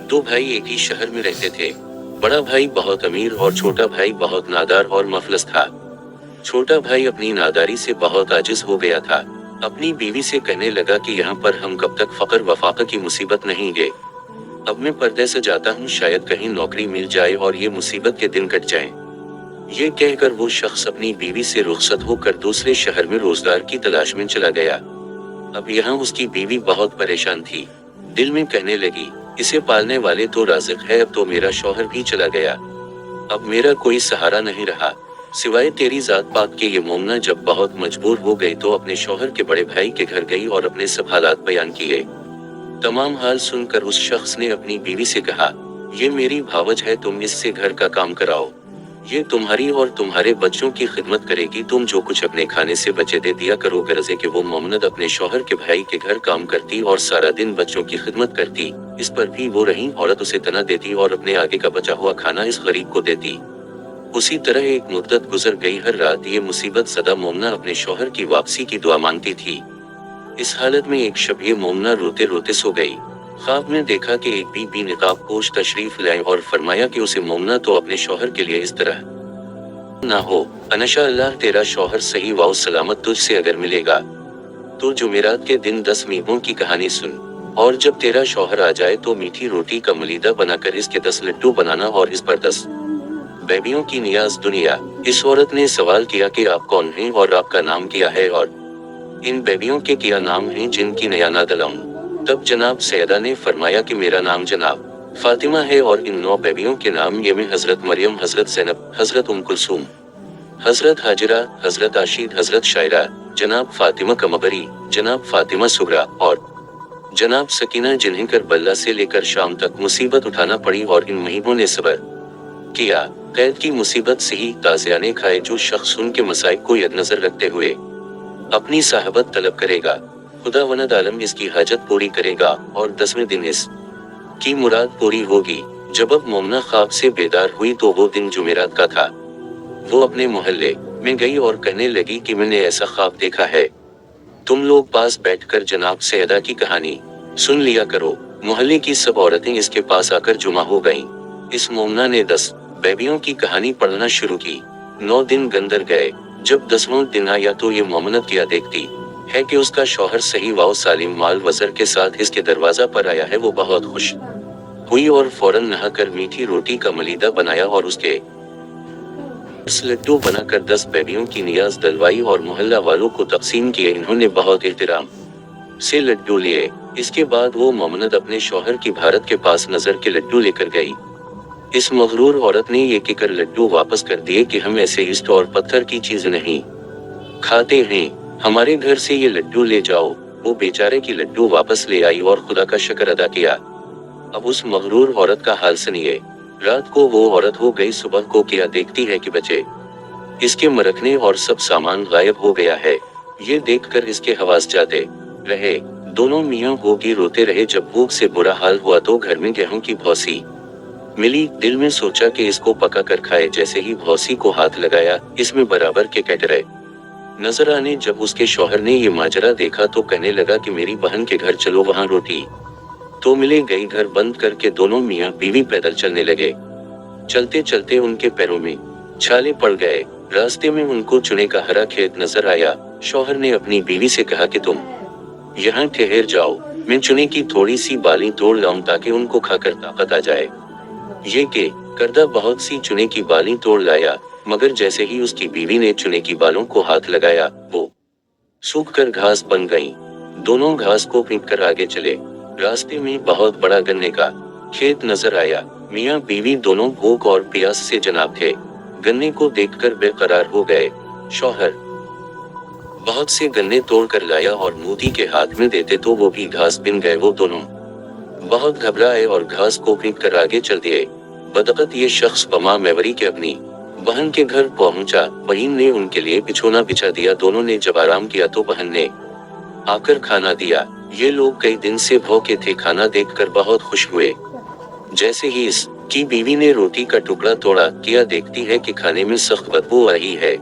दो भाई एक ही शहर में रहते थे। बड़ा भाई बहुत अमीर और छोटा भाई बहुत नादार और मफलस था। छोटा भाई अपनी नादारी से बहुत आजिज हो गया था। अपनी बीवी से कहने लगा कि यहाँ पर हम कब तक फकर व फाका की मुसीबत नहीं गे। अब मैं पर्दे से जाता हूँ, शायद कहीं नौकरी मिल जाए और ये मुसीबत के दिन कट जाएं। ये कहकर वो शख्स अपनी बीवी से रुखसत होकर दूसरे शहर में रोजगार की तलाश में चला गया। अब यहाँ उसकी बीवी बहुत परेशान थी। दिल में कहने लगी, इसे पालने वाले तो राज़िक है, अब तो मेरा शौहर भी चला गया। अब मेरा कोई सहारा नहीं रहा सिवाय तेरी जात पाक के। ये मोमना जब बहुत मजबूर हो गई तो अपने शौहर के बड़े भाई के घर गई और अपने सब हालात बयान किए। तमाम हाल सुनकर उस शख्स ने अपनी बीवी से कहा, ये मेरी भावज है, तुम इससे घर का काम कराओ। ये तुम्हारी और तुम्हारे बच्चों की खिदमत करेगी। तुम जो कुछ अपने खाने से बचे दे दिया करो। गरजे कि वो मोमनद अपने शौहर के भाई के घर काम करती और सारा दिन बच्चों की खिदमत करती। इस पर भी वो रही औरत उसे तना देती और अपने आगे का बचा हुआ खाना इस गरीब को देती। उसी तरह एक मुद्दत गुजर गई। हर रात ये मुसीबत ज़दा मोमना अपने शौहर की वापसी की दुआ मांगती थी। इस हालत में एक शब ये मोमना रोते रोते सो गई। ख्वाब में देखा कि एक बीबी निकाब पोश तशरीफ लाए और फरमाया कि उसे मोमना तो अपने शौहर के लिए इस तरह ना हो, अनशा अल्लाह तेरा शौहर सही व सलामत तुझसे अगर मिलेगा तो जुमेरात के दिन 10 मीठों की कहानी सुन, और जब तेरा शौहर आ जाए तो मीठी रोटी का मलीदा बनाकर इसके 10 लड्डू बनाना और इस पर 10 बेबियों की नियाज दुनिया। इस औरत ने सवाल किया कि आप कौन हैं और आपका नाम क्या है और इन बेबियों के क्या नाम हैं जिनकी नया ना दिलाऊं। तब जनाब सैयदा ने फरमाया कि मेरा नाम जनाब फातिमा है और इन 9 बेबियों के नाम ये में हजरत मरियम, हजरत ज़ैनब, हजरत उम कुलसूम, हजरत हाजिरा, हजरत आशीद, हजरत शायरा, जनाब फातिमा कमबरी, जनाब फातिमा सुगरा और जनाब सकीना, जिन्हें करबला से लेकर शाम तक मुसीबत उठाना पड़ी और इन महीनों ने सब्र किया। कैद की मुसीबत से ही ताज़ियाने खाए। जो शख्स उनके मसाइब को यदनजर रखते हुए अपनी साहबत तलब करेगा, खुदा वनद आलम इसकी हाजत पूरी करेगा और 10वें दिन इस की मुराद पूरी होगी। जब अब मोमना ख्वाब से बेदार हुई तो वो दिन जुमेरात का था। वो अपने मोहल्ले में गई और कहने लगी कि मैंने ऐसा ख्वाब देखा है, तुम लोग पास बैठकर जनाब सैयदा की कहानी सुन लिया करो। मोहल्ले की सब औरतें इसके पास आकर जुमा हो गईं। इस मोमना ने 10 बेबियों की कहानी पढ़ना शुरू की। 9 दिन गंदर गए। जब 10वां दिन आया तो ये मोमनत क्या देखती है कि उसका शौहर सही व सालिम माल वजर के साथ इसके दरवाजा पर आया है। वो बहुत खुश हुई और फौरन नहाकर मीठी रोटी का मलीदा बनाया और उसके लड्डू बनाकर 10 बेबियों की नियाज दलवाई और मोहल्ला वालों को तकसीम किए। इन्होंने बहुत एहतराम से लड्डू लिए। इसके बाद वो मोमनद अपने शौहर की भारत के पास नजर के लड्डू लेकर गई। इस मगरूर औरत ने ये कहकर लड्डू वापस कर दिए कि हम ऐसे ईस्ट और पत्थर की चीज नहीं खाते हैं, हमारे घर से ये लड्डू ले जाओ। वो बेचारे की लड्डू वापस ले आई और खुदा का शुक्र अदा किया। अब उस मगरूर औरत का हाल सुनिए। रात को वो औरत हो गई, सुबह को क्या देखती है कि बचे इसके मरखने और सब सामान गायब हो गया है। ये देखकर इसके हवास जाते रहे। दोनों मियाँ होगी रोते रहे। जब भूख से बुरा हाल हुआ तो घर में गेहूं की भौसी मिली। दिल में सोचा कि इसको पका कर खाए। जैसे ही भौसी को हाथ लगाया, इसमें बराबर के कैटरे नजर आने। जब उसके शौहर ने ये माजरा देखा तो कहने लगा कि मेरी बहन के घर चलो, वहां रोटी तो मिले गई। घर बंद करके दोनों मियाँ बीवी पैदल चलने लगे। चलते चलते उनके पैरों में छाले पड़ गए। रास्ते में उनको चुने का हरा खेत नजर आया। शौहर ने अपनी बीवी से कहा कि तुम यहाँ ठहर जाओ, मैं चुने की थोड़ी सी बाली तोड़ लाऊं ताकि उनको खाकर ताकत आ जाए। ये के करदा बहुत सी चुने की बाली तोड़ लाया, मगर जैसे ही उसकी बीवी ने चुने की बालों को हाथ लगाया, वो सूख कर घास बन गईं। दोनों घास को पीट कर आगे चले। रास्ते में बहुत बड़ा गन्ने का खेत नजर आया। मियाँ बीवी दोनों भूख और प्यास से जनाब थे। गन्ने को देखकर बेकरार हो गए। शौहर बहुत से गन्ने तोड़ कर लाया और मोदी के हाथ में देते तो वो भी घास बिन गए। वो दोनों बहुत घबराए और घास को पीट कर आगे चल दिए। बदबख्त ये शख्स बमा मेवरी के अपनी बहन के घर पहुंचा। बहन ने उनके लिए बिछोना बिछा दिया। दोनों ने जब आराम किया तो बहन ने आकर खाना दिया। ये लोग कई दिन से भूखे थे। खाना देखकर बहुत खुश हुए। जैसे ही इस की बीवी ने रोटी का टुकड़ा तोड़ा, किया देखती है कि खाने में सख्त बदबू आ रही है।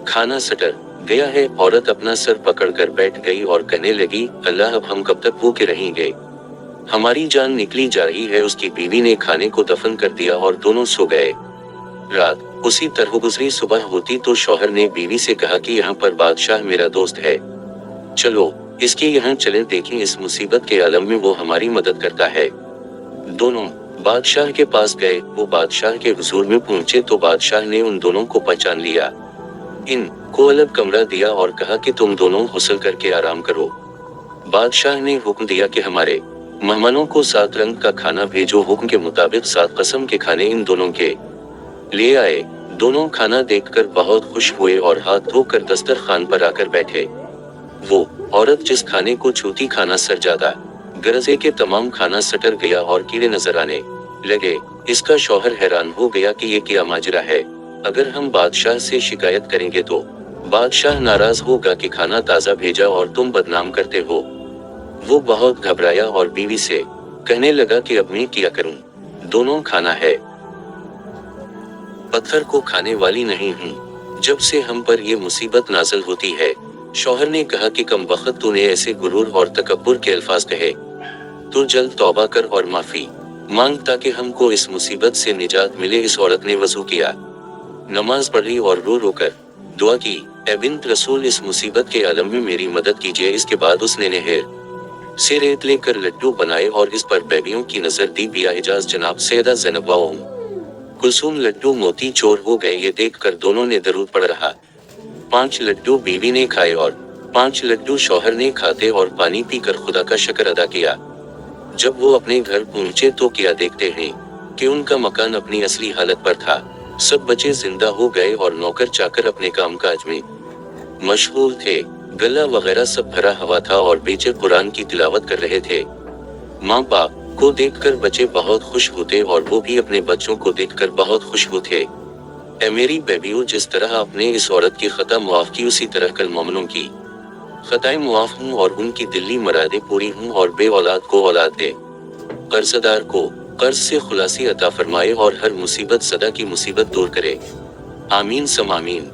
खाना सटर गया है। औरत अपना सर पकड़कर बैठ गई और कहने लगी, अल्लाह, अब हम कब तक भूखे रहेंगे। हमारी जान निकली जा रही है। उसकी बीवी ने खाने को दफन कर दिया और दोनों सो गए। रात उसी तरह गुजरी। सुबह होती तो शौहर ने बीवी से कहा कि यहाँ पर बादशाह मेरा दोस्त है, चलो इसके यहाँ चले, देखें इस मुसीबत के आलम में वो हमारी मदद करता है। दोनों बादशाह के पास गए। वो बादशाह के हुजूर में पहुंचे तो बादशाह ने उन दोनों को पहचान लिया। इन को अलग कमरा दिया और कहा कि तुम दोनों गुस्ल करके आराम करो। बादशाह ने हुक्म दिया कि हमारे मेहमानों को 7 रंग का खाना भेजो। हुक्म के मुताबिक 7 किस्म के खाने इन दोनों के ले आए। दोनों खाना देखकर बहुत खुश हुए और हाथ धोकर दस्तरखान पर आकर बैठे। वो औरत जिस खाने को छूती खाना सड़ जाता, गरजे के तमाम खाना सटर गया और कीड़े नजर आने लगे। इसका शौहर हैरान हो गया कि ये क्या माजरा है, अगर हम बादशाह से शिकायत करेंगे तो बादशाह नाराज होगा कि खाना ताज़ा भेजा और तुम बदनाम करते हो। वो बहुत घबराया और बीवी से कहने लगा कि अब मैं क्या करूं, दोनों खाना है, पत्थर को खाने वाली नहीं हूँ। जब से हम पर ये मुसीबत नाज़िल होती है। शौहर ने कहा कि कम वक्त तूने ऐसे गुरूर और तकब्बुर के अल्फाज कहे, तो जल्द तौबा कर और माफी मांग ताकि हमको इस मुसीबत से निजात मिले। इस औरत ने वजू किया, नमाज पढ़ी और रो रो कर दुआ की, ए बिन्त रसूल इस मुसीबत के आलम में मेरी मदद कीजिए। इसके बाद उसने नहर से रेत लेकर लड्डू बनाए और इस पर बेबियों की नजर दी। बिया इजाज जनाब सैयदा ज़ैनब व उम्म कुलसूम लड्डू मोती चोर हो गए। ये देखकर दोनों ने दरूद पढ़ रहा। 5 लड्डू बीवी ने खाए और 5 लड्डू शौहर ने खाते और पानी पीकर खुदा का शुक्र अदा किया। जब वो अपने घर पहुंचे तो क्या देखते हैं कि उनका मकान अपनी असली हालत पर था। सब बच्चे जिंदा हो गए और नौकर चाकर अपने कामकाज में मशगूल थे। गला वगैरह सब भरा हुआ था और बेचे कुरान की तिलावत कर रहे थे। माँ बाप को देखकर बच्चे बहुत खुश होते और वो भी अपने बच्चों को देखकर बहुत खुश होते। ए मेरी बेबियों, जिस तरह आपने इस औरत की खता मुआफ की उसी तरह कल मोमिनों की खताएं मुआफ हूँ और उनकी दिल्ली मरादे पूरी हूँ और बे औलाद को औलाद दे, कर्जदार को कर्ज से खुलासी अता फरमाए और हर मुसीबत सदा की मुसीबत दूर करे। आमीन सम आमीन।